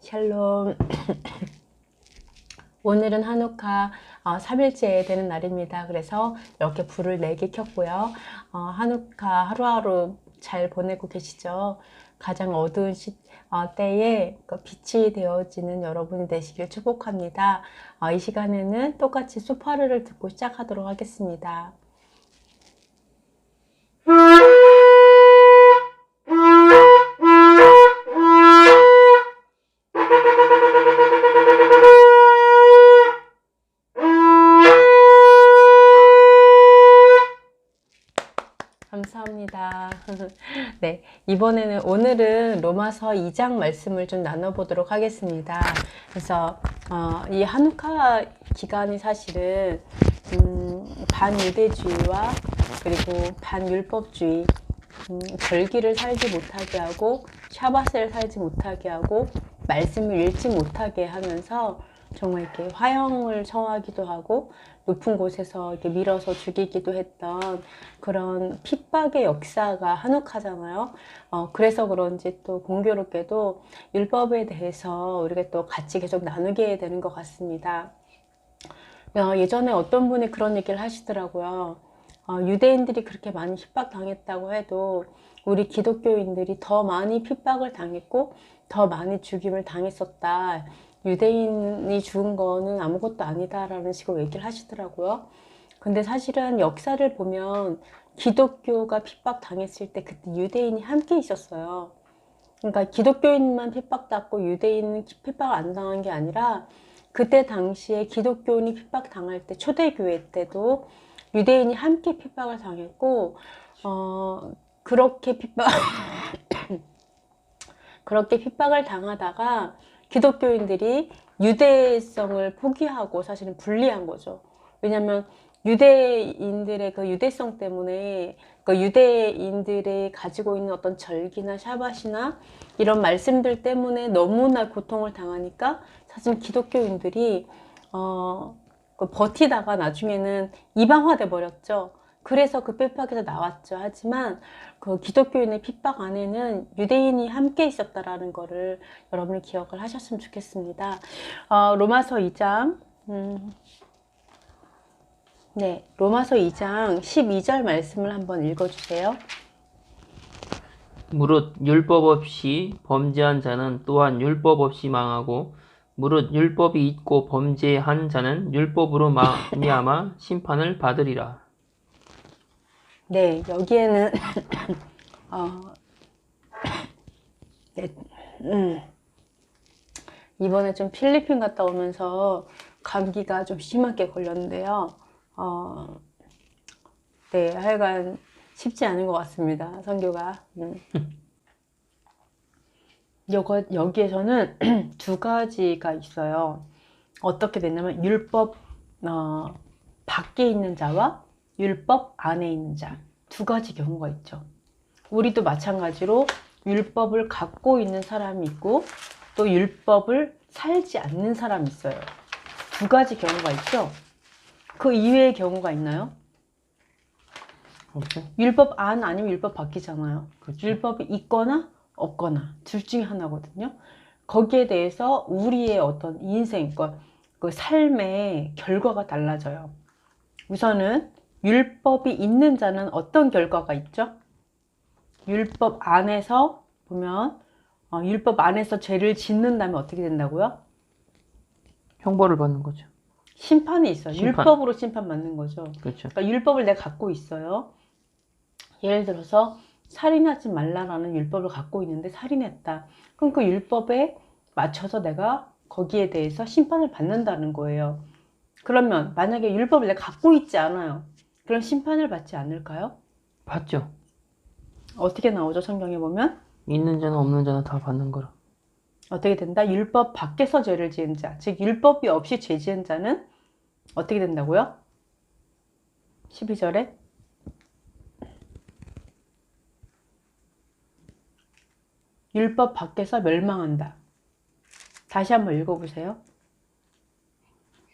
샬롬. 오늘은 한우카 3일째 되는 날입니다. 그래서 이렇게 불을 4개 켰고요. 한우카 하루하루 잘 보내고 계시죠? 가장 어두운 때에 빛이 되어지는 여러분이 되시길 축복합니다. 이 시간에는 똑같이 소파르를 듣고 시작하도록 하겠습니다. 감사합니다. 네, 오늘은 로마서 2장 말씀을 좀 나눠보도록 하겠습니다. 그래서 이 한우카 기간이 사실은 반유대주의와 그리고 반율법주의, 절기를 살지 못하게 하고 샤밧을 살지 못하게 하고 말씀을 읽지 못하게 하면서 정말 이렇게 화형을 청하기도 하고 높은 곳에서 이렇게 밀어서 죽이기도 했던 그런 핍박의 역사가 한옥하잖아요. 그래서 그런지 또 공교롭게도 율법에 대해서 우리가 또 같이 계속 나누게 되는 것 같습니다. 예전에 어떤 분이 그런 얘기를 하시더라고요. 유대인들이 그렇게 많이 핍박당했다고 해도 우리 기독교인들이 더 많이 핍박을 당했고 더 많이 죽임을 당했었다. 유대인이 죽은 거는 아무것도 아니다라는 식으로 얘기를 하시더라고요. 근데 사실은 역사를 보면 기독교가 핍박당했을 때 그때 유대인이 함께 있었어요. 그러니까 기독교인만 핍박받고 유대인은 핍박을 안 당한 게 아니라 그때 당시에 기독교인이 핍박당할 때 초대교회 때도 유대인이 함께 핍박을 당했고 그렇게 핍박을 당하다가 기독교인들이 유대성을 포기하고 사실은 분리한 거죠. 왜냐하면 유대인들의 그 유대성 때문에 그 유대인들이 가지고 있는 어떤 절기나 샤밧이나 이런 말씀들 때문에 너무나 고통을 당하니까 사실 기독교인들이 버티다가 나중에는 이방화돼 버렸죠. 그래서 그 핍박에서 나왔죠. 하지만 그 기독교인의 핍박 안에는 유대인이 함께 있었다라는 거를 여러분이 기억을 하셨으면 좋겠습니다. 로마서 2장 네, 로마서 2장 12절 말씀을 한번 읽어주세요. 무릇 율법 없이 범죄한 자는 또한 율법 없이 망하고 무릇 율법이 있고 범죄한 자는 율법으로 말미암아 심판을 받으리라. 네, 여기에는 이번에 좀 필리핀 갔다 오면서 감기가 좀 심하게 걸렸는데요. 네, 하여간 쉽지 않은 것 같습니다. 선교가. 여기에서는 두 가지가 있어요. 어떻게 됐냐면 율법 밖에 있는 자와 율법 안에 있는 자, 두 가지 경우가 있죠. 우리도 마찬가지로 율법을 갖고 있는 사람이 있고 또 율법을 살지 않는 사람이 있어요. 두 가지 경우가 있죠. 그 이외의 경우가 있나요? 없죠? 율법 안 아니면 율법 밖이잖아요. 그렇죠. 율법이 있거나 없거나 둘 중에 하나거든요. 거기에 대해서 우리의 어떤 인생, 그 삶의 결과가 달라져요. 우선은 율법이 있는 자는 어떤 결과가 있죠? 율법 안에서 보면 율법 안에서 죄를 짓는다면 어떻게 된다고요? 형벌을 받는 거죠. 심판이 있어요. 심판. 율법으로 심판받는 거죠. 그렇죠. 그러니까 율법을 내가 갖고 있어요. 예를 들어서 살인하지 말라라는 율법을 갖고 있는데 살인했다. 그럼 그 율법에 맞춰서 내가 거기에 대해서 심판을 받는다는 거예요. 그러면 만약에 율법을 내가 갖고 있지 않아요. 그럼 심판을 받지 않을까요? 받죠. 어떻게 나오죠? 성경에 보면 있는 자는 없는 자는 다 받는 거라. 어떻게 된다? 율법 밖에서 죄를 지은 자, 즉 율법이 없이 죄 지은 자는 어떻게 된다고요? 12절에 율법 밖에서 멸망한다. 다시 한번 읽어보세요.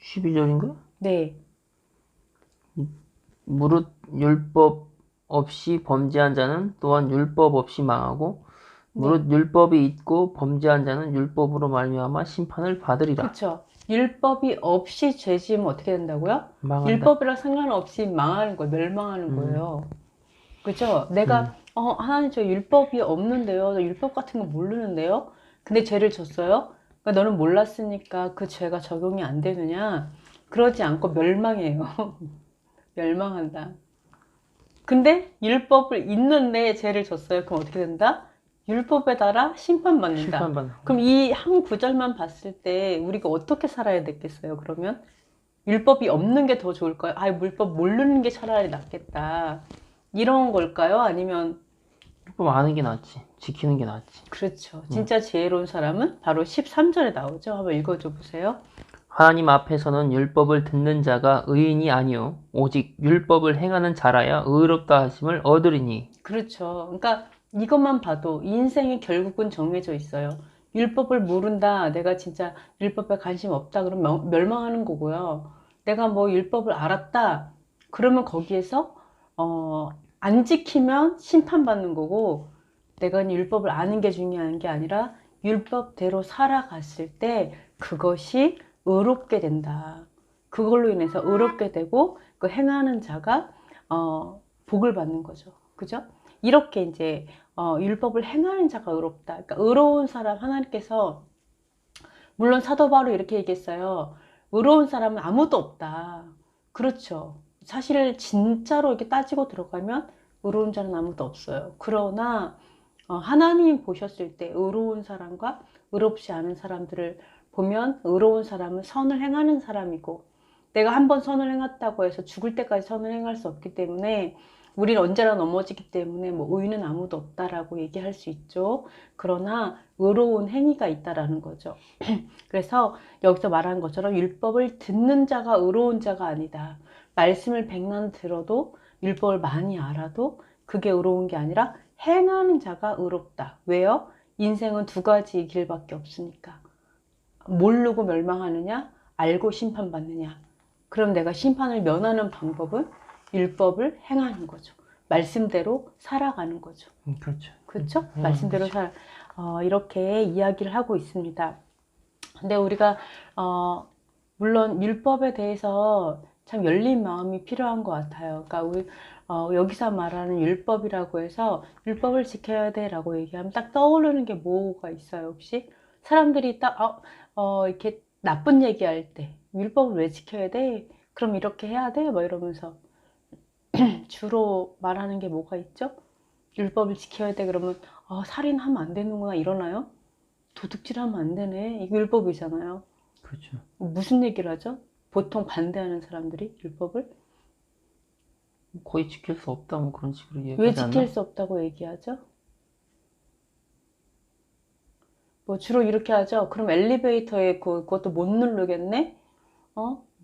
12절인가? 네. 무릇 율법 없이 범죄한 자는 또한 율법 없이 망하고 무릇 율법이 있고 범죄한 자는 율법으로 말미암아 심판을 받으리라. 그렇죠. 율법이 없이 죄 지으면 어떻게 된다고요? 망한다. 율법이랑 상관없이 망하는 거예요. 멸망하는 거예요. 그죠? 내가 하나님 저 율법이 없는데요. 저 율법 같은 거 모르는데요. 근데 죄를 졌어요. 그러니까 너는 몰랐으니까 그 죄가 적용이 안 되느냐? 그러지 않고 멸망해요. 멸망한다. 근데 율법을 있는데 죄를 졌어요. 그럼 어떻게 된다? 율법에 따라 심판받는다. 심판받는. 그럼 이 한 구절만 봤을 때 우리가 어떻게 살아야 되겠어요? 그러면 율법이 없는 게 더 좋을까요? 아, 율법 모르는 게 차라리 낫겠다. 이런 걸까요? 아니면 율법 아는 게 낫지. 지키는 게 낫지. 그렇죠. 진짜 지혜로운 사람은 바로 13절에 나오죠. 한번 읽어줘 보세요. 하나님 앞에서는 율법을 듣는 자가 의인이 아니요 오직 율법을 행하는 자라야 의롭다 하심을 얻으리니. 그렇죠. 그러니까 이것만 봐도 인생이 결국은 정해져 있어요. 율법을 모른다. 내가 진짜 율법에 관심 없다. 그러면 멸망하는 거고요. 내가 뭐 율법을 알았다. 그러면 거기에서 안 지키면 심판받는 거고, 내가 율법을 아는 게 중요한 게 아니라 율법대로 살아갔을 때 그것이 의롭게 된다. 그걸로 인해서 의롭게 되고 그 행하는 자가 복을 받는 거죠. 그죠? 이렇게 이제 율법을 행하는 자가 의롭다. 그러니까 의로운 사람 하나님께서 물론 사도 바울이 이렇게 얘기했어요. 의로운 사람은 아무도 없다. 그렇죠. 사실 진짜로 이렇게 따지고 들어가면 의로운 자는 아무도 없어요. 그러나 하나님 보셨을 때 의로운 사람과 의롭지 않은 사람들을 보면 의로운 사람은 선을 행하는 사람이고, 내가 한번 선을 행했다고 해서 죽을 때까지 선을 행할 수 없기 때문에 우리는 언제나 넘어지기 때문에 뭐 의인은 아무도 없다라고 얘기할 수 있죠. 그러나 의로운 행위가 있다라는 거죠. 그래서 여기서 말하는 것처럼 율법을 듣는 자가 의로운 자가 아니다. 말씀을 백난 들어도 율법을 많이 알아도 그게 의로운 게 아니라 행하는 자가 의롭다. 왜요? 인생은 두 가지 길밖에 없으니까. 모르고 멸망하느냐, 알고 심판받느냐. 그럼 내가 심판을 면하는 방법은 율법을 행하는 거죠. 말씀대로 살아가는 거죠. 그렇죠. 그렇죠? 말씀대로 이렇게 이야기를 하고 있습니다. 근데 우리가 물론 율법에 대해서 참 열린 마음이 필요한 것 같아요. 그러니까 우리 여기서 말하는 율법이라고 해서 율법을 지켜야 돼라고 얘기하면 딱 떠오르는 게 뭐가 있어요, 혹시? 사람들이 딱 이렇게 나쁜 얘기할 때 율법을 왜 지켜야 돼? 그럼 이렇게 해야 돼? 뭐 이러면서 주로 말하는 게 뭐가 있죠? 율법을 지켜야 돼 그러면 살인하면 안 되는구나 이러나요? 도둑질하면 안 되네. 이거 율법이잖아요. 그렇죠. 무슨 얘기를 하죠? 보통 반대하는 사람들이 율법을 거의 지킬 수 없다 뭐 그런 식으로 왜 얘기하지 지킬 않나? 수 없다고 얘기하죠? 뭐 주로 이렇게 하죠. 그럼 엘리베이터에 그것도 못 누르겠네?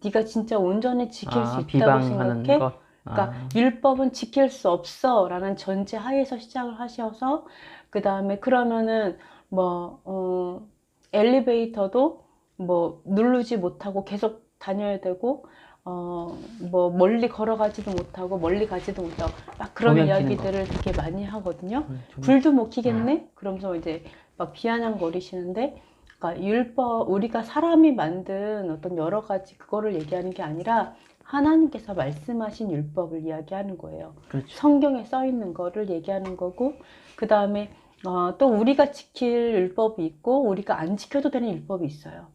네가 진짜 온전히 지킬 수 있다고 비방하는 생각해? 것. 그러니까 율법은 지킬 수 없어 라는 전제 하에서 시작을 하셔서 그 다음에 그러면은 뭐 엘리베이터도 뭐 누르지 못하고 계속 다녀야 되고 뭐 멀리 걸어가지도 못하고 멀리 가지도 못하고 막 그런 조명 켜는 이야기들을 되게 많이 하거든요. 조명. 불도 못 켜겠네? 그러면서 이제 막 비아냥거리시는데, 그러니까 율법, 우리가 사람이 만든 어떤 여러 가지 그거를 얘기하는 게 아니라 하나님께서 말씀하신 율법을 이야기하는 거예요. 그렇죠. 성경에 써 있는 거를 얘기하는 거고, 그 다음에 또 우리가 지킬 율법이 있고 우리가 안 지켜도 되는 율법이 있어요.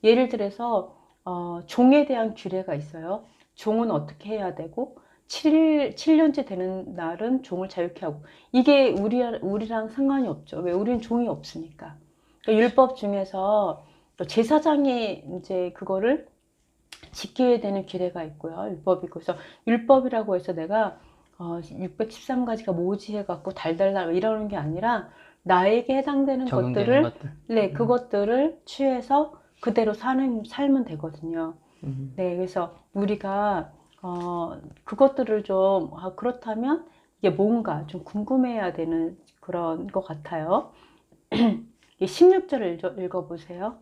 예를 들어서 종에 대한 규례가 있어요. 종은 어떻게 해야 되고 7년째 되는 날은 종을 자유케 하고, 이게 우리랑 상관이 없죠. 왜? 우리는 종이 없으니까. 그러니까 율법 중에서 또 제사장이 이제 그거를 지켜야 되는 규례가 있고요. 율법이 있고. 그래서 율법이라고 해서 내가 613가지가 모지해갖고 달달달 이러는 게 아니라 나에게 해당되는 적용되는 것들을 네, 그것들을 취해서 그대로 살면 되거든요. 네, 그래서 우리가 그것들을 좀 그렇다면 이게 뭔가 좀 궁금해야 되는 그런 것 같아요. 16절을 읽어보세요.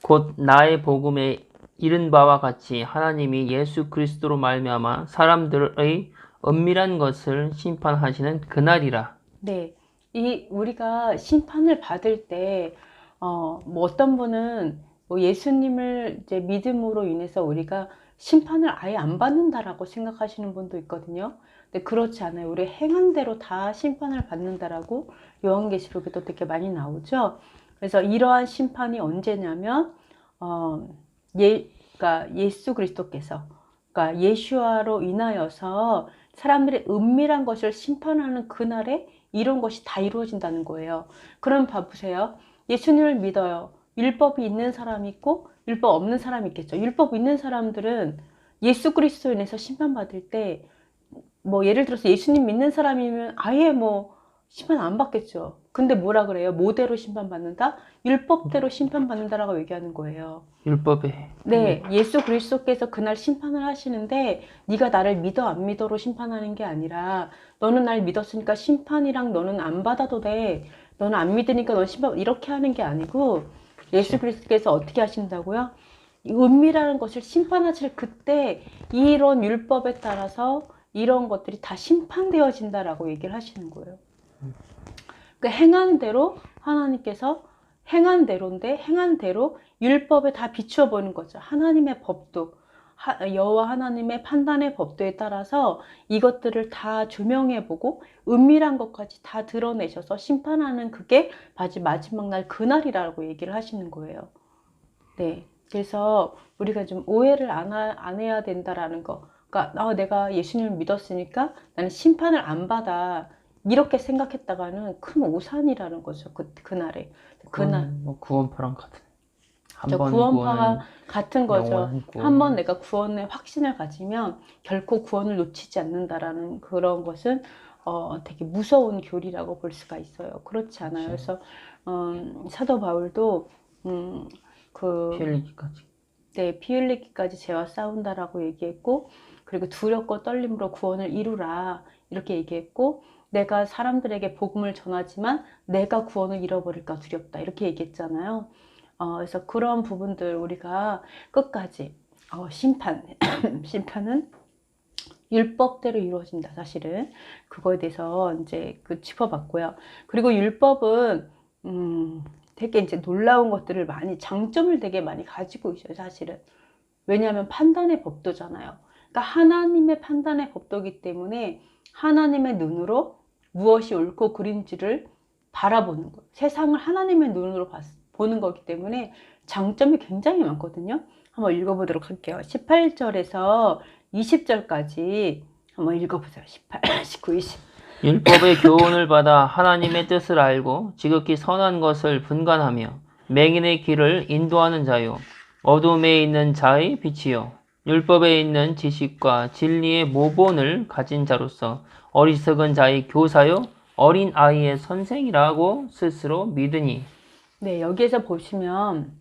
곧 나의 복음에 이른 바와 같이 하나님이 예수 그리스도로 말미암아 사람들의 은밀한 것을 심판하시는 그날이라. 네. 우리가 심판을 받을 때, 뭐 어떤 분은 뭐 예수님을 이제 믿음으로 인해서 우리가 심판을 아예 안 받는다라고 생각하시는 분도 있거든요. 근데 그렇지 않아요. 우리 행한 대로 다 심판을 받는다라고 요한계시록에도 되게 많이 나오죠. 그래서 이러한 심판이 언제냐면, 그러니까 예수 그리스도께서, 그러니까 예수와로 인하여서 사람들의 은밀한 것을 심판하는 그날에 이런 것이 다 이루어진다는 거예요. 그럼 봐보세요. 예수님을 믿어요. 율법이 있는 사람이 있고 율법 없는 사람이 있겠죠. 율법 있는 사람들은 예수 그리스도로 인해서 심판받을 때, 뭐 예를 들어서 예수님 믿는 사람이면 아예 뭐 심판 안 받겠죠. 근데 뭐라 그래요? 모대로 심판받는다? 율법대로 심판받는다라고 얘기하는 거예요. 율법에. 네, 예수 그리스도께서 그날 심판을 하시는데 네가 나를 믿어 안 믿어로 심판하는 게 아니라 너는 날 믿었으니까 심판이랑 너는 안 받아도 돼. 너는 안 믿으니까 넌 심판 이렇게 하는 게 아니고 예수 그리스도께서 어떻게 하신다고요? 이 은밀한 것을 심판하실 그때 이런 율법에 따라서 이런 것들이 다 심판되어진다라고 얘기를 하시는 거예요. 그 행한 대로 하나님께서 행한 대로인데 행한 대로 율법에 다 비추어 보는 거죠. 하나님의 법도 여호와 하나님의 판단의 법도에 따라서 이것들을 다 조명해 보고 은밀한 것까지 다 드러내셔서 심판하는 그게 마지막 날 그날이라고 얘기를 하시는 거예요. 네. 그래서 우리가 좀 오해를 안 해야 된다라는 거. 그러니까 내가 예수님을 믿었으니까 나는 심판을 안 받아. 이렇게 생각했다가는 큰 오산이라는 거죠. 그날에. 그날. 뭐 구원파랑 같은. 한번 구원파와 같은 거죠. 영원한 구원. 한번 내가 구원의 확신을 가지면 결코 구원을 놓치지 않는다라는 그런 것은 되게 무서운 교리라고 볼 수가 있어요. 그렇지 않아요. 그렇죠. 그래서 사도 바울도 피 흘리기까지. 네, 피 흘리기까지 죄와 싸운다라고 얘기했고, 그리고 두렵고 떨림으로 구원을 이루라 이렇게 얘기했고, 내가 사람들에게 복음을 전하지만 내가 구원을 잃어버릴까 두렵다 이렇게 얘기했잖아요. 그래서 그런 부분들 우리가 끝까지 심판은 율법대로 이루어진다. 사실은 그거에 대해서 이제 짚어봤고요. 그리고 율법은 되게 이제 놀라운 것들을 장점을 되게 많이 가지고 있어요. 사실은. 왜냐하면 판단의 법도잖아요. 그러니까 하나님의 판단의 법도이기 때문에 하나님의 눈으로 무엇이 옳고 그른지를 바라보는 거예요. 세상을 하나님의 눈으로 보는 거기 때문에 장점이 굉장히 많거든요. 한번 읽어보도록 할게요. 18절에서 20절까지 한번 읽어보세요. 18, 19, 20. 율법의 교훈을 받아 하나님의 뜻을 알고 지극히 선한 것을 분간하며 맹인의 길을 인도하는 자요. 어둠에 있는 자의 빛이요. 율법에 있는 지식과 진리의 모본을 가진 자로서 어리석은 자의 교사요. 어린 아이의 선생이라고 스스로 믿으니. 네, 여기에서 보시면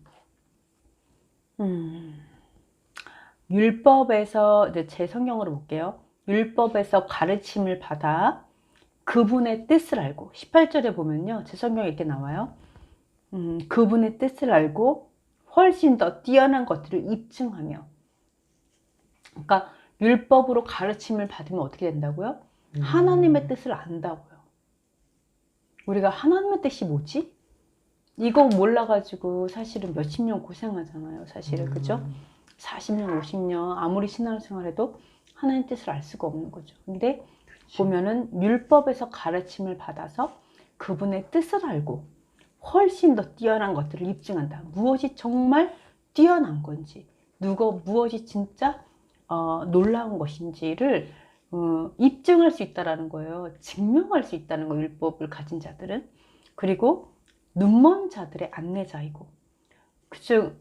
율법에서 이제 제 성경으로 볼게요. 율법에서 가르침을 받아 그분의 뜻을 알고 18절에 보면요. 제 성경에 이렇게 나와요. 그분의 뜻을 알고 훨씬 더 뛰어난 것들을 입증하며. 그러니까 율법으로 가르침을 받으면 어떻게 된다고요? 하나님의 뜻을 안다고요. 우리가 하나님의 뜻이 뭐지? 이거 몰라가지고 사실은 몇십 년 고생하잖아요. 사실은. 그죠? 40년, 50년 아무리 신앙생활해도 하나님 뜻을 알 수가 없는 거죠. 근데 보면은 율법에서 가르침을 받아서 그분의 뜻을 알고 훨씬 더 뛰어난 것들을 입증한다. 무엇이 정말 뛰어난 건지, 무엇이 진짜 놀라운 것인지를 입증할 수 있다는 거예요. 증명할 수 있다는 거예요. 율법을 가진 자들은. 그리고 눈먼 자들의 안내자이고, 그쵸?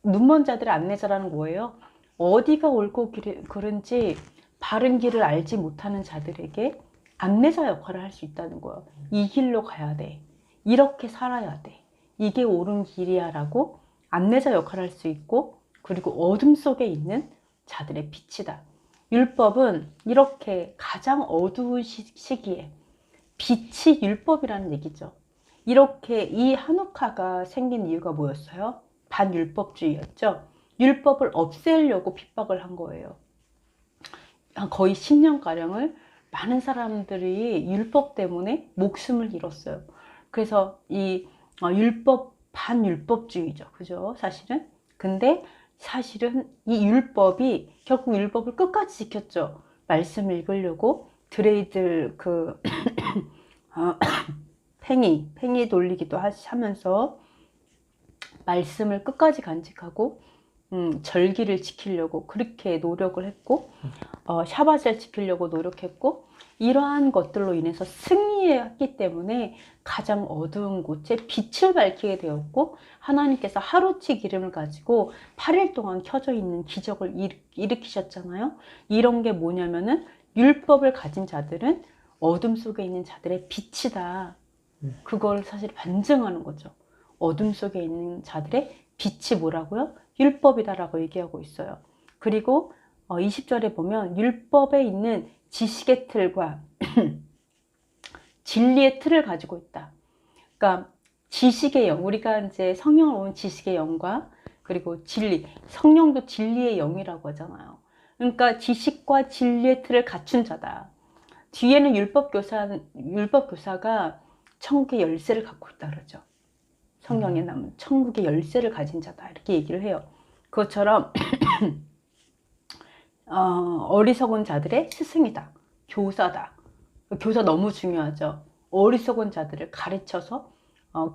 눈먼 자들의 안내자라는 거예요. 어디가 옳고 그른지 바른 길을 알지 못하는 자들에게 안내자 역할을 할 수 있다는 거예요. 이 길로 가야 돼. 이렇게 살아야 돼. 이게 옳은 길이야 라고 안내자 역할을 할 수 있고, 그리고 어둠 속에 있는 자들의 빛이다. 율법은 이렇게 가장 어두운 시기에 빛이 율법이라는 얘기죠. 이렇게 이 한옥화가 생긴 이유가 뭐였어요? 반율법주의였죠. 율법을 없애려고 핍박을 한 거예요. 거의 10년가량을 많은 사람들이 율법 때문에 목숨을 잃었어요. 그래서 이 율법, 반율법주의죠. 그죠? 사실은. 근데 사실은 이 율법이 결국 율법을 끝까지 지켰죠. 말씀 읽으려고 드레이들 팽이 돌리기도 하면서 말씀을 끝까지 간직하고 절기를 지키려고 그렇게 노력을 했고 샤밧을 지키려고 노력했고 이러한 것들로 인해서 승리했기 때문에 가장 어두운 곳에 빛을 밝히게 되었고 하나님께서 하루치 기름을 가지고 8일 동안 켜져 있는 기적을 일으키셨잖아요. 이런 게 뭐냐면은 율법을 가진 자들은 어둠 속에 있는 자들의 빛이다. 그걸 사실 반증하는 거죠. 어둠 속에 있는 자들의 빛이 뭐라고요? 율법이다라고 얘기하고 있어요. 그리고 20절에 보면 율법에 있는 지식의 틀과 진리의 틀을 가지고 있다. 그러니까 지식의 영, 우리가 이제 성령을 보면 지식의 영과 그리고 진리, 성령도 진리의 영이라고 하잖아요. 그러니까 지식과 진리의 틀을 갖춘 자다. 뒤에는 율법교사가 천국의 열쇠를 갖고 있다 그러죠. 성령에 남은 천국의 열쇠를 가진 자다 이렇게 얘기를 해요. 그것처럼 어리석은 자들의 스승이다. 교사다. 교사 너무 중요하죠. 어리석은 자들을 가르쳐서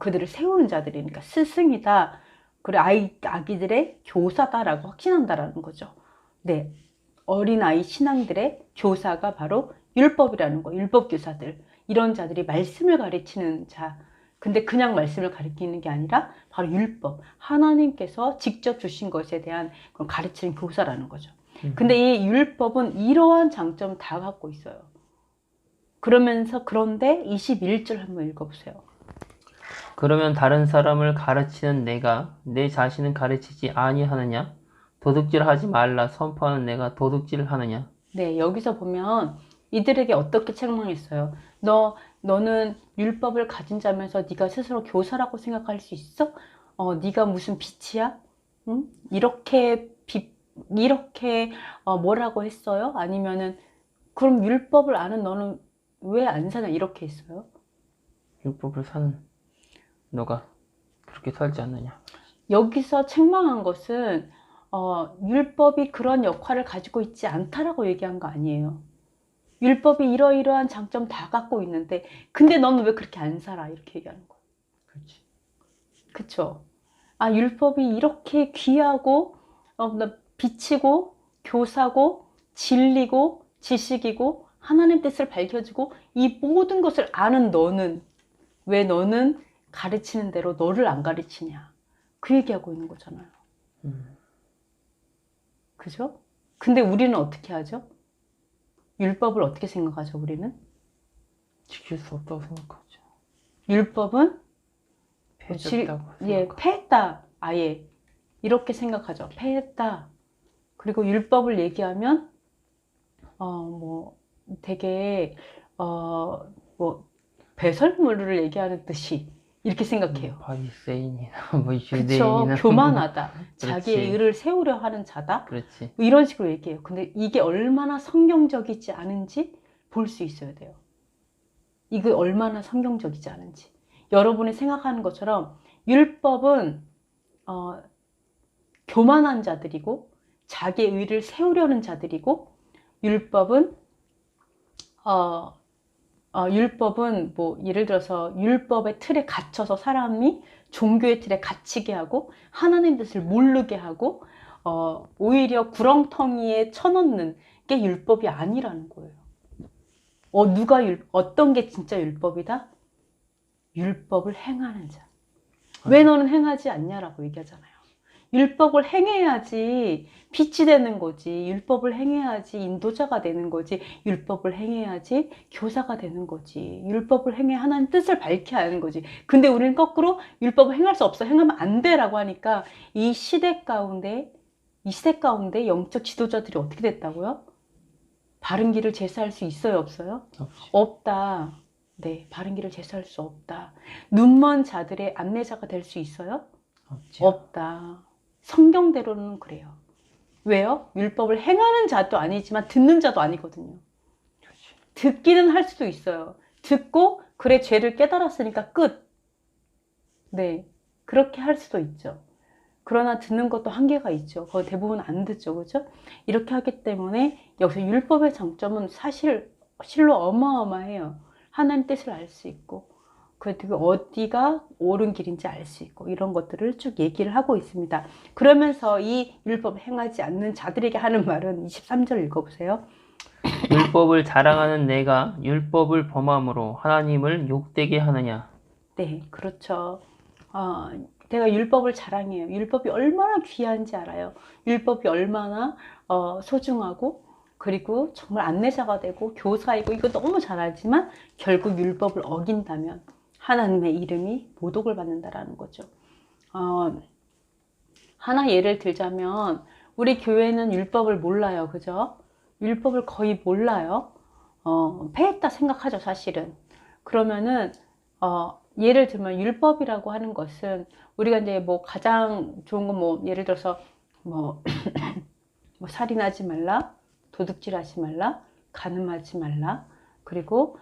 그들을 세우는 자들이니까 스승이다. 그리고 아기들의 교사다라고 확신한다라는 거죠. 네, 어린아이 신앙들의 교사가 바로 율법이라는 거. 율법교사들. 이런 자들이 말씀을 가르치는 자. 근데 그냥 말씀을 가르치는 게 아니라 바로 율법. 하나님께서 직접 주신 것에 대한 그런 가르치는 교사라는 거죠. 근데 이 율법은 이러한 장점 다 갖고 있어요. 그런데 21절 한번 읽어보세요. 그러면 다른 사람을 가르치는 내가 내 자신을 가르치지 아니하느냐? 도둑질하지 말라 선포하는 내가 도둑질을 하느냐? 네, 여기서 보면 이들에게 어떻게 책망했어요? 너는 율법을 가진 자면서 네가 스스로 교사라고 생각할 수 있어? 네가 무슨 빛이야? 응? 이렇게 뭐라고 했어요? 아니면은 그럼 율법을 아는 너는 왜 안 사냐? 이렇게 했어요. 율법을 사는 너가 그렇게 살지 않느냐? 여기서 책망한 것은 율법이 그런 역할을 가지고 있지 않다라고 얘기한 거 아니에요. 율법이 이러이러한 장점 다 갖고 있는데 근데 너는 왜 그렇게 안 살아? 이렇게 얘기하는 거예요. 그렇지. 그쵸? 율법이 이렇게 귀하고 빛이고 교사고 진리고 지식이고 하나님 뜻을 밝혀주고 이 모든 것을 아는 너는 왜 너는 가르치는 대로 너를 안 가르치냐? 그 얘기하고 있는 거잖아요. 그죠? 근데 우리는 어떻게 하죠? 율법을 어떻게 생각하죠, 우리는? 지킬 수 없다고 생각하죠. 율법은 폐졌다고 패했다. 아예. 이렇게 생각하죠. 패했다. 그리고 율법을 얘기하면, 되게, 배설물을 얘기하는 듯이 이렇게 생각해요. 바리새인이나 뭐 그쵸. 유대인이나 교만하다. 그렇지. 자기의 의를 세우려 하는 자다. 그렇지. 뭐 이런 식으로 얘기해요. 근데 이게 얼마나 성경적이지 않은지 볼 수 있어야 돼요. 이게 얼마나 성경적이지 않은지. 여러분이 생각하는 것처럼 율법은 교만한 자들이고 자기의 의를 세우려는 자들이고 율법은 뭐 예를 들어서 율법의 틀에 갇혀서 사람이 종교의 틀에 갇히게 하고 하나님 뜻을 모르게 하고 오히려 구렁텅이에 쳐넣는 게 율법이 아니라는 거예요. 어떤 게 진짜 율법이다? 율법을 행하는 자. 왜 너는 행하지 않냐라고 얘기하잖아요. 율법을 행해야지 빛이 되는 거지. 율법을 행해야지 인도자가 되는 거지. 율법을 행해야지 교사가 되는 거지. 율법을 행해 하나님 뜻을 밝혀야 하는 거지. 근데 우리는 거꾸로 율법을 행할 수 없어. 행하면 안 돼라고 하니까 이 시대 가운데 영적 지도자들이 어떻게 됐다고요? 바른 길을 제시할 수 있어요, 없어요? 없다. 네, 바른 길을 제시할 수 없다. 눈먼 자들의 안내자가 될 수 있어요? 없다. 성경대로는 그래요. 왜요? 율법을 행하는 자도 아니지만 듣는 자도 아니거든요. 듣기는 할 수도 있어요. 듣고 그래 죄를 깨달았으니까 끝. 네, 그렇게 할 수도 있죠. 그러나 듣는 것도 한계가 있죠. 거의 대부분 안 듣죠. 그죠? 이렇게 하기 때문에 여기서 율법의 장점은 실로 어마어마해요. 하나님 뜻을 알 수 있고 그리고 어디가 옳은 길인지 알 수 있고 이런 것들을 쭉 얘기를 하고 있습니다. 그러면서 이 율법 행하지 않는 자들에게 하는 말은 23절 읽어보세요. 율법을 자랑하는 내가 율법을 범함으로 하나님을 욕되게 하느냐. 네, 그렇죠. 내가 율법을 자랑해요. 율법이 얼마나 귀한지 알아요. 율법이 얼마나 소중하고 그리고 정말 안내자가 되고 교사이고 이거 너무 잘 알지만 결국 율법을 어긴다면 하나님의 이름이 모독을 받는다라는 거죠. 하나 예를 들자면 우리 교회는 율법을 몰라요. 그죠? 율법을 거의 몰라요. 패했다 생각하죠, 사실은. 그러면은 예를 들면 율법이라고 하는 것은 우리가 이제 뭐 가장 좋은 건 뭐 예를 들어서 뭐, 뭐 살인하지 말라, 도둑질하지 말라, 간음하지 말라, 그리고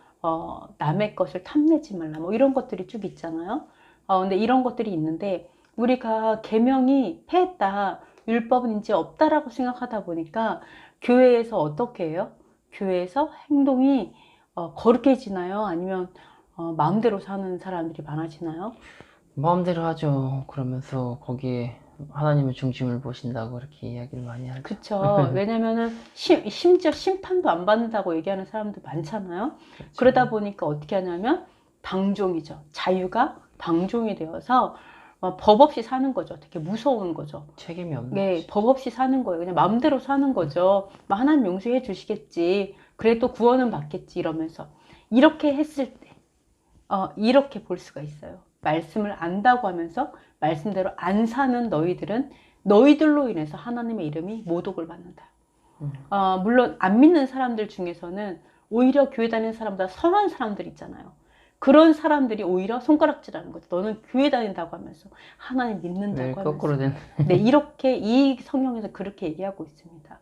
남의 것을 탐내지 말라, 뭐 이런 것들이 쭉 있잖아요. 근데 이런 것들이 있는데 우리가 계명이 패했다, 율법은 이제 없다라고 생각하다 보니까 교회에서 어떻게 해요? 교회에서 행동이 거룩해지나요? 아니면 마음대로 사는 사람들이 많아지나요? 마음대로 하죠. 그러면서 거기에 하나님의 중심을 보신다고 이렇게 이야기를 많이 하죠. 그쵸. 왜냐면은 심지어 심판도 안 받는다고 얘기하는 사람도 많잖아요. 그렇죠. 그러다 보니까 어떻게 하냐면 방종이죠. 자유가 방종이 되어서 법 없이 사는 거죠. 되게 무서운 거죠. 책임이 없는 네, 거지. 법 없이 사는 거예요. 그냥 마음대로 사는 거죠. 뭐 하나님 용서해 주시겠지. 그래 또 구원은 받겠지 이러면서 이렇게 했을 때 이렇게 볼 수가 있어요. 말씀을 안다고 하면서 말씀대로 안 사는 너희들은 너희들로 인해서 하나님의 이름이 모독을 받는다. 물론 안 믿는 사람들 중에서는 오히려 교회 다니는 사람보다 선한 사람들 있잖아요. 그런 사람들이 오히려 손가락질하는 거죠. 너는 교회 다닌다고 하면서 하나님 믿는다고 네, 하면서. 거꾸로 된. 네, 이렇게 이 성경에서 그렇게 얘기하고 있습니다.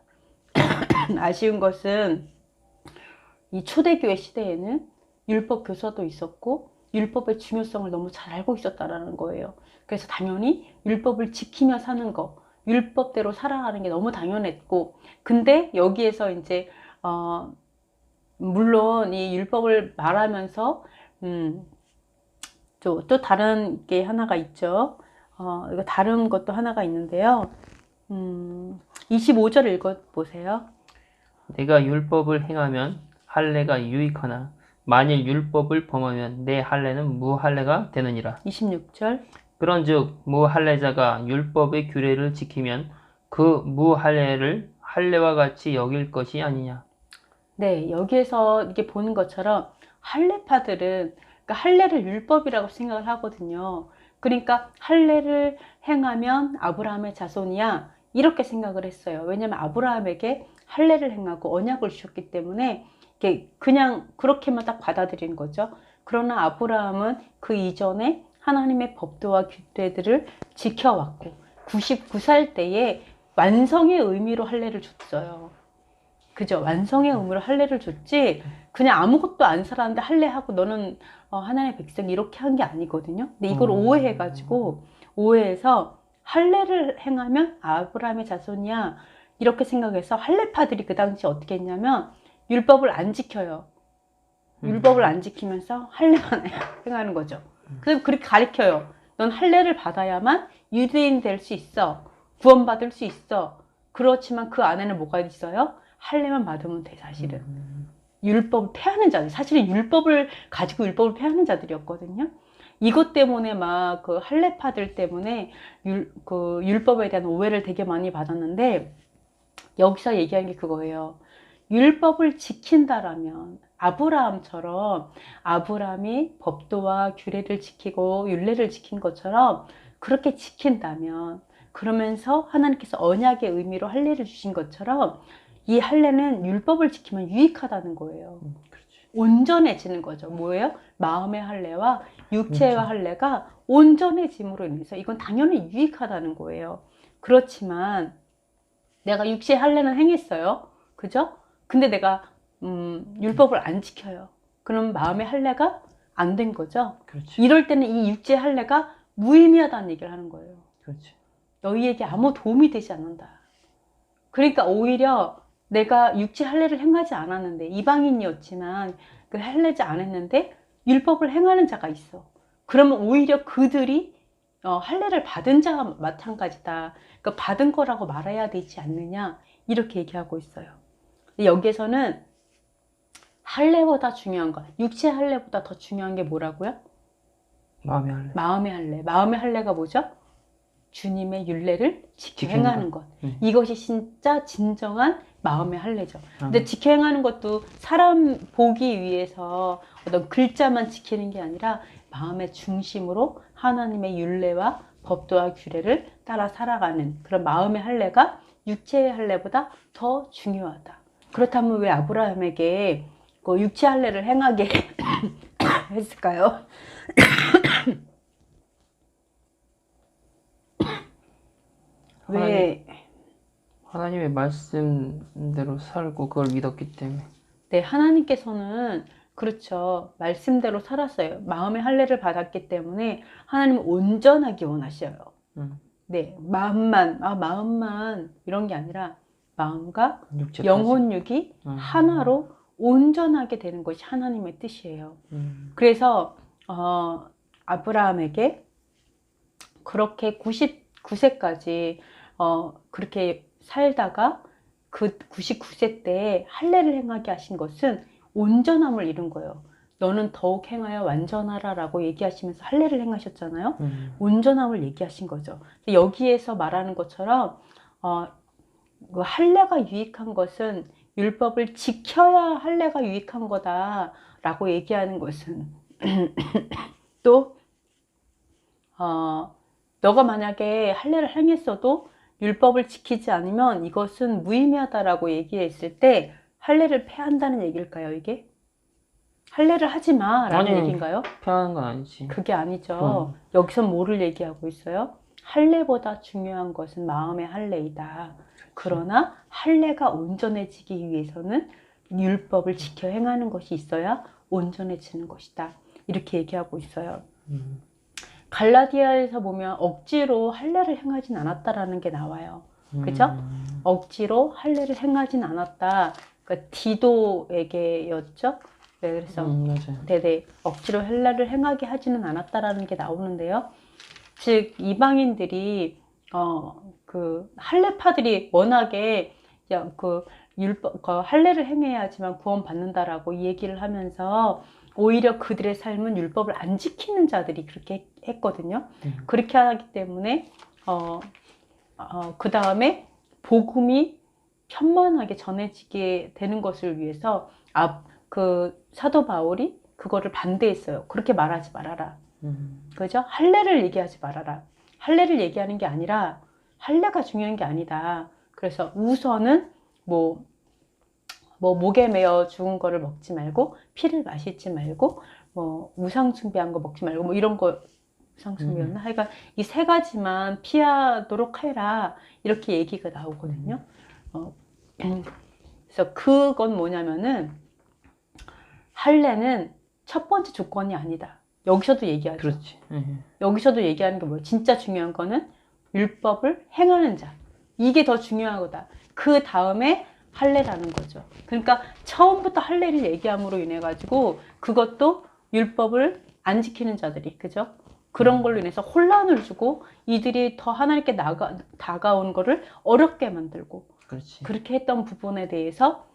아쉬운 것은 이 초대교회 시대에는 율법 교사도 있었고 율법의 중요성을 너무 잘 알고 있었다라는 거예요. 그래서 당연히 율법을 지키며 사는 거, 율법대로 살아가는 게 너무 당연했고, 근데 여기에서 이제 물론 이 율법을 말하면서 또 다른 게 하나가 있죠. 이거 다른 것도 하나가 있는데요. 25절 읽어보세요. 내가 율법을 행하면 할례가 유익하나 만일 율법을 범하면 내 할례는 무할례가 되느니라. 26절. 그런즉 무할례자가 율법의 규례를 지키면 그 무할례를 할례와 같이 여길 것이 아니냐. 네, 여기에서 이게 보는 것처럼 할례파들은 그러니까 할례를 율법이라고 생각을 하거든요. 그러니까 할례를 행하면 아브라함의 자손이야 이렇게 생각을 했어요. 왜냐하면 아브라함에게 할례를 행하고 언약을 주셨기 때문에 그냥 그렇게만 딱 받아들인 거죠. 그러나 아브라함은 그 이전에 하나님의 법도와 규례들을 지켜왔고 99살 때에 완성의 의미로 할례를 줬어요. 그죠? 완성의 의미로 할례를 줬지 그냥 아무것도 안 살았는데 할례하고 너는 하나님의 백성 이렇게 한 게 아니거든요. 근데 이걸 오해해가지고 오해해서 할례를 행하면 아브라함의 자손이야 이렇게 생각해서 할례파들이 그 당시 어떻게 했냐면 율법을 안 지켜요. 율법을 안 지키면서 할례만 행하는 거죠. 그래서 그렇게 가르쳐요. 넌 할례를 받아야만 유대인 될 수 있어. 구원받을 수 있어. 그렇지만 그 안에는 뭐가 있어요? 할례만 받으면 돼, 사실은. 율법을 폐하는 자들. 사실은 율법을 가지고 율법을 폐하는 자들이었거든요. 이것 때문에 막 그 할례파들 때문에 그 율법에 대한 오해를 되게 많이 받았는데 여기서 얘기하는 게 그거예요. 율법을 지킨다라면 아브라함처럼 아브라함이 법도와 규례를 지키고 율례를 지킨 것처럼 그렇게 지킨다면 그러면서 하나님께서 언약의 의미로 할례를 주신 것처럼 이 할례는 율법을 지키면 유익하다는 거예요. 온전해지는 거죠. 뭐예요? 마음의 할례와 육체의 할례가 온전해짐으로 인해서 이건 당연히 유익하다는 거예요. 그렇지만 내가 육체 할례는 행했어요. 그죠? 근데 내가 율법을 안 지켜요. 그럼 마음의 할례가 안 된 거죠. 그렇지. 이럴 때는 이 육체 할례가 무의미하다는 얘기를 하는 거예요. 그렇지. 너희에게 아무 도움이 되지 않는다. 그러니까 오히려 내가 육체 할례를 행하지 않았는데, 이방인이었지만 그 할례지 않았는데 율법을 행하는 자가 있어. 그러면 오히려 그들이 할례를 받은 자와 마찬가지다. 그러니까 받은 거라고 말해야 되지 않느냐, 이렇게 얘기하고 있어요. 여기에서는 할례보다 중요한 것, 육체 할례보다 더 중요한 게 뭐라고요? 마음의 할례. 마음의 할례. 마음의 할례가 뭐죠? 주님의 율례를 지켜 지키는 행하는 것. 네. 이것이 진짜 진정한 마음의 할례죠. 근데 아멘. 지켜 행하는 것도 사람 보기 위해서 어떤 글자만 지키는 게 아니라 마음의 중심으로 하나님의 율례와 법도와 규례를 따라 살아가는 그런 마음의 할례가 육체의 할례보다 더 중요하다. 그렇다면 왜 아브라함에게 그 육체 할례를 행하게 했을까요? 왜? 하나님의 말씀대로 살고 그걸 믿었기 때문에. 네, 하나님께서는 그렇죠. 말씀대로 살았어요. 마음의 할례를 받았기 때문에 하나님은 온전하게 원하셔요. 네, 마음만 이런 게 아니라 마음과 육체까지. 영혼, 육이 하나로 온전하게 되는 것이 하나님의 뜻이에요. 그래서 아브라함에게 그렇게 99세까지 그렇게 살다가 그 99세 때 할례를 행하게 하신 것은 온전함을 이룬 거예요. 너는 더욱 행하여 완전하라 라고 얘기하시면서 할례를 행하셨잖아요. 온전함을 얘기하신 거죠. 여기에서 말하는 것처럼 그 할례가 유익한 것은 율법을 지켜야 할례가 유익한 거다 라고 얘기하는 것은 또 너가 만약에 할례를 행했어도 율법을 지키지 않으면 이것은 무의미하다라고 얘기했을 때 할례를 폐한다는 얘기일까요, 이게? 할례를 하지 마라는 얘기인가요? 폐하는 건 아니지. 그게 아니죠. 여기서 뭐를 얘기하고 있어요? 할례보다 중요한 것은 마음의 할례이다. 그러나 할례가 온전해지기 위해서는 율법을 지켜 행하는 것이 있어야 온전해지는 것이다. 이렇게 얘기하고 있어요. 갈라디아에서 보면 억지로 할례를 행하진 않았다라는 게 나와요. 그죠? 억지로 할례를 행하진 않았다. 그러니까 디도에게였죠. 네, 그래서 맞아요. 네네, 억지로 할례를 행하게 하지는 않았다라는 게 나오는데요. 즉 이방인들이 그 할례파들이 워낙에 그 율법 할례를 행해야지만 구원 받는다라고 얘기를 하면서 오히려 그들의 삶은 율법을 안 지키는 자들이 그렇게 했거든요. 그렇게 하기 때문에 그 다음에 복음이 편만하게 전해지게 되는 것을 위해서 그 사도 바울이 그거를 반대했어요. 그렇게 말하지 말아라. 그죠? 할례를 얘기하지 말아라. 할례를 얘기하는 게 아니라 할례가 중요한 게 아니다. 그래서 우선은 뭐 목에 매어 죽은 거를 먹지 말고 피를 마시지 말고 뭐 우상 숭배한 거 먹지 말고 뭐 이런 거 우상 숭배였나? 하여간 이 세 가지만 피하도록 해라. 이렇게 얘기가 나오거든요. 그래서 그건 뭐냐면은 할례는 첫 번째 조건이 아니다. 여기서도 얘기하죠. 그렇지. 여기서도 얘기하는 게 뭐예요? 진짜 중요한 거는 율법을 행하는 자. 이게 더 중요한 거다. 그 다음에 할례라는 거죠. 그러니까 처음부터 할례를 얘기함으로 인해 가지고 그것도 율법을 안 지키는 자들이, 그죠? 그런 걸로 인해서 혼란을 주고 이들이 더 하나님께 다가온 거를 어렵게 만들고 그렇지. 그렇게 했던 부분에 대해서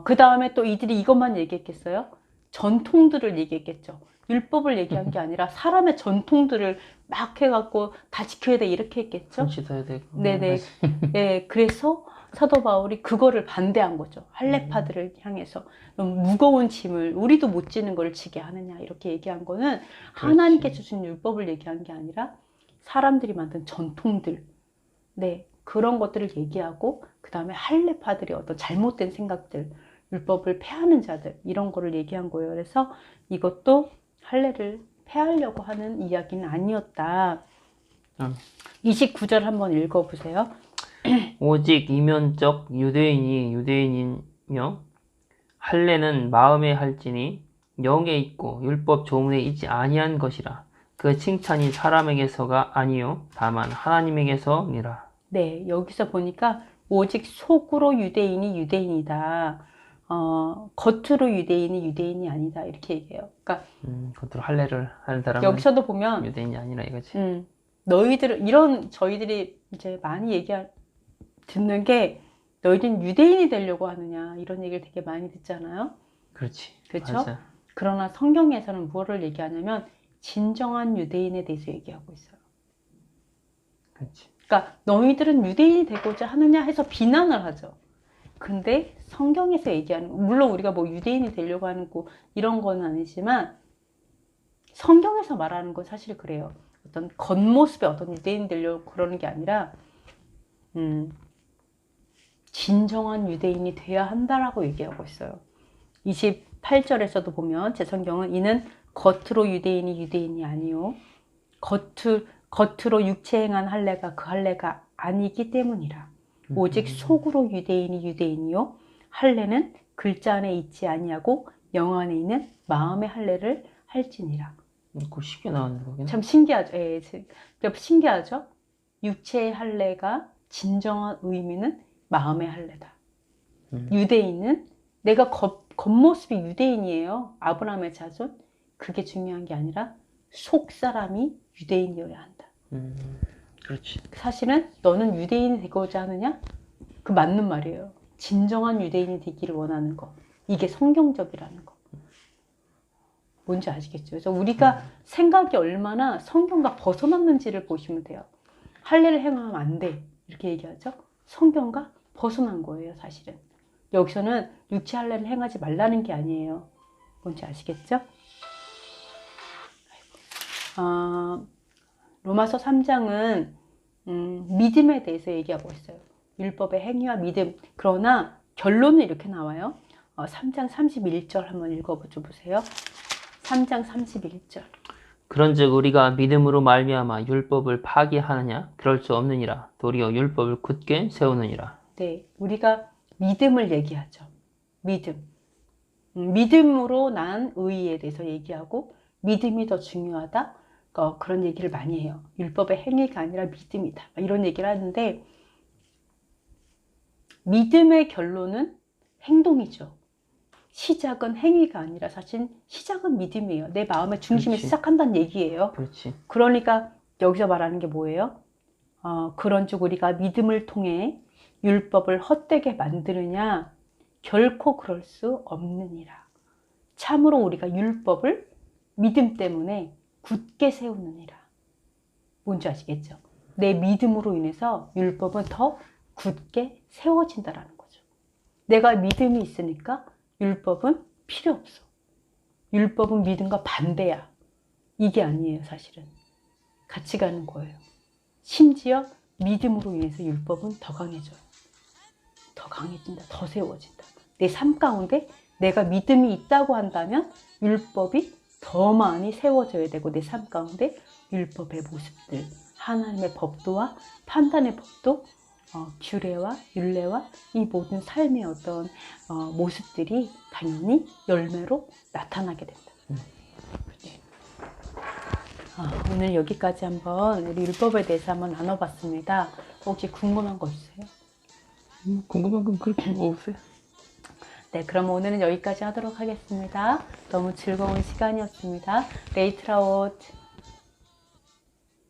그 다음에 또 이들이 이것만 얘기했겠어요? 전통들을 얘기했겠죠. 율법을 얘기한 게 아니라 사람의 전통들을 막 해갖고 다 지켜야 돼 이렇게 했겠죠. 손 씻어야 되고. 네네. 네, 그래서 사도 바울이 그거를 반대한 거죠. 할례파들을 향해서 너무 무거운 짐을 우리도 못 지는 걸 지게 하느냐 이렇게 얘기한 거는 하나님께 주신 율법을 얘기한 게 아니라 사람들이 만든 전통들, 네, 그런 것들을 얘기하고 그 다음에 할례파들이 어떤 잘못된 생각들, 율법을 폐하는 자들 이런 거를 얘기한 거예요. 그래서 이것도 할례를 폐하려고 하는 이야기는 아니었다. 29절 한번 읽어보세요. 오직 이면적 유대인이 유대인이며 할례는 마음에 할지니 영에 있고 율법 조문에 있지 아니한 것이라. 그 칭찬이 사람에게서가 아니요 다만 하나님에게서니라. 네, 여기서 보니까 오직 속으로 유대인이 유대인이다. 겉으로 유대인이 유대인이 아니다. 이렇게 얘기해요. 그러니까 겉으로 할례를 하는 사람은 여기서도 보면 유대인이 아니라 이거지. 너희들 이런 저희들이 이제 많이 듣는 게 너희들은 유대인이 되려고 하느냐 이런 얘기를 되게 많이 듣잖아요. 그렇지. 그렇죠? 맞아. 그러나 성경에서는 무엇을 얘기하냐면 진정한 유대인에 대해서 얘기하고 있어요. 그렇지. 그러니까 너희들은 유대인이 되고자 하느냐 해서 비난을 하죠. 근데 성경에서 얘기하는 물론 우리가 뭐 유대인이 되려고 하는 거 이런 건 아니지만 성경에서 말하는 건 사실 그래요. 어떤 겉모습에 어떤 유대인이 되려고 그러는 게 아니라 진정한 유대인이 돼야 한다라고 얘기하고 있어요. 28절에서도 보면 제 성경은 이는 겉으로 유대인이 유대인이 아니요 겉으로 육체 행한 할례가 그 할례가 아니기 때문이라. 오직 속으로 유대인이 유대인이요 할례는 글자 안에 있지 아니하고 영 안에 있는 마음의 할례를 할지니라. 이거 쉽게 나오는 거긴. 참 신기하죠. 예, 신기하죠. 육체의 할례가 진정한 의미는 마음의 할례다. 유대인은 내가 겉모습이 유대인이에요. 아브라함의 자손. 그게 중요한 게 아니라 속 사람이 유대인이어야 한다. 그렇지. 사실은 너는 유대인이 되고자 하느냐? 그 맞는 말이에요. 진정한 유대인이 되기를 원하는 거. 이게 성경적이라는 거. 뭔지 아시겠죠? 그래서 우리가 생각이 얼마나 성경과 벗어났는지를 보시면 돼요. 할례를 행하면 안 돼. 이렇게 얘기하죠. 성경과 벗어난 거예요, 사실은. 여기서는 육체 할례를 행하지 말라는 게 아니에요. 뭔지 아시겠죠? 로마서 3장은 믿음에 대해서 얘기하고 있어요. 율법의 행위와 믿음. 그러나 결론은 이렇게 나와요. 3장 31절 한번 읽어줘 보세요. 3장 31절. 그런즉 우리가 믿음으로 말미암아 율법을 파기하느냐? 그럴 수 없느니라. 도리어 율법을 굳게 세우느니라. 네, 우리가 믿음을 얘기하죠. 믿음. 믿음으로 난 의에 대해서 얘기하고 믿음이 더 중요하다. 그런 얘기를 많이 해요. 율법의 행위가 아니라 믿음이다. 이런 얘기를 하는데 믿음의 결론은 행동이죠. 시작은 행위가 아니라 사실 시작은 믿음이에요. 내 마음의 중심에 그렇지. 시작한다는 얘기예요. 그렇지. 그러니까 여기서 말하는 게 뭐예요? 그런즉 우리가 믿음을 통해 율법을 헛되게 만드느냐? 결코 그럴 수 없느니라. 참으로 우리가 율법을 믿음 때문에 굳게 세우느니라. 뭔지 아시겠죠? 내 믿음으로 인해서 율법은 더 굳게 세워진다라는 거죠. 내가 믿음이 있으니까 율법은 필요 없어. 율법은 믿음과 반대야. 이게 아니에요, 사실은. 같이 가는 거예요. 심지어 믿음으로 인해서 율법은 더 강해져요. 더 강해진다, 더 세워진다. 내 삶 가운데 내가 믿음이 있다고 한다면 율법이 더 많이 세워져야 되고 내 삶 가운데 율법의 모습들, 하나님의 법도와 판단의 법도 규례와 율례와 이 모든 삶의 어떤 모습들이 당연히 열매로 나타나게 된다. 네. 오늘 여기까지 한번 우리 율법에 대해서 한번 나눠봤습니다. 혹시 궁금한 거 있어요? 궁금한 건 그렇게 없어요. 네, 그럼 오늘은 여기까지 하도록 하겠습니다. 너무 즐거운 시간이었습니다. 레이트라웃.